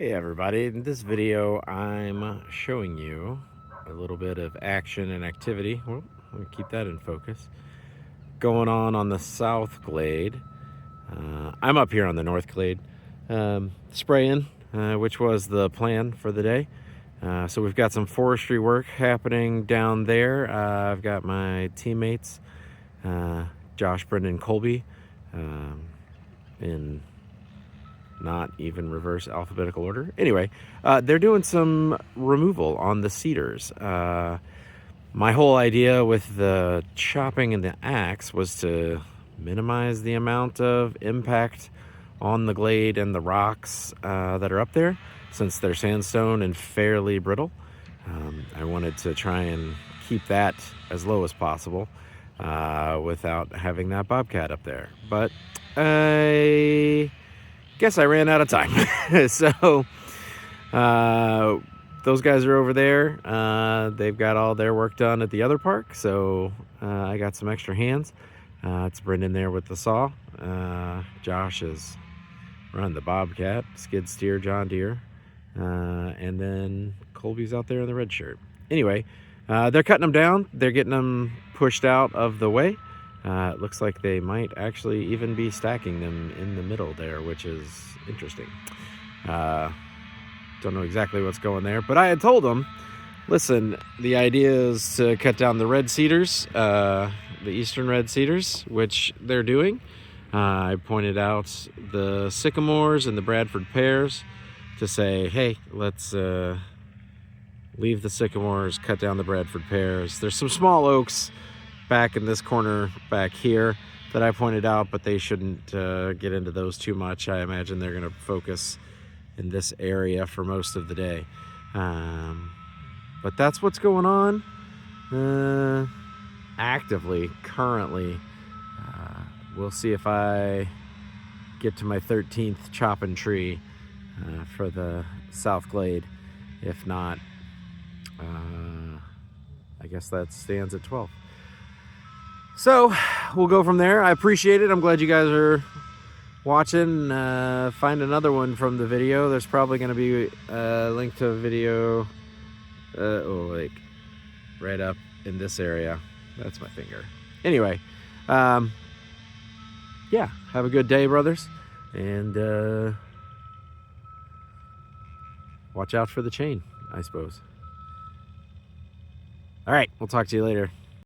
Hey everybody, in this video I'm showing you a little bit of action and activity. Well, let me keep that in focus. Going on the south glade. I'm up here on the north glade, spraying, which was the plan for the day. So we've got some forestry work happening down there. I've got my teammates, Josh, Brendan, Colby, in not even reverse alphabetical order. Anyway, they're doing some removal on the cedars. My whole idea with the chopping and the axe was to minimize the amount of impact on the glade and the rocks that are up there, since they're sandstone and fairly brittle. I wanted to try and keep that as low as possible without having that bobcat up there. But I guess I ran out of time. So those guys are over there. They've got all their work done at the other park, so I got some extra hands. It's Brendan there with the saw. Josh is running the bobcat, skid steer, John Deere, and then Colby's out there in the red shirt. Anyway, they're cutting them down. They're getting them pushed out of the way. It looks like they might actually even be stacking them in the middle there, which is interesting. Don't know exactly what's going there, but I had told them, listen, the idea is to cut down the red cedars, the eastern red cedars, which they're doing. I pointed out the sycamores and the Bradford pears to say, hey, let's leave the sycamores, cut down the Bradford pears. There's some small oaks back in this corner back here that I pointed out, but they shouldn't get into those too much. I imagine they're going to focus in this area for most of the day. But that's what's going on actively currently. We'll see if I get to my 13th chopping tree for the south glade. If not, I guess that stands at 12. So we'll go from there. I appreciate it. I'm glad you guys are watching. Find another one from the video. There's probably going to be a link to a video like right up in this area. That's my finger. Anyway, yeah, have a good day, brothers, and watch out for the chain, I suppose. All right, we'll talk to you later.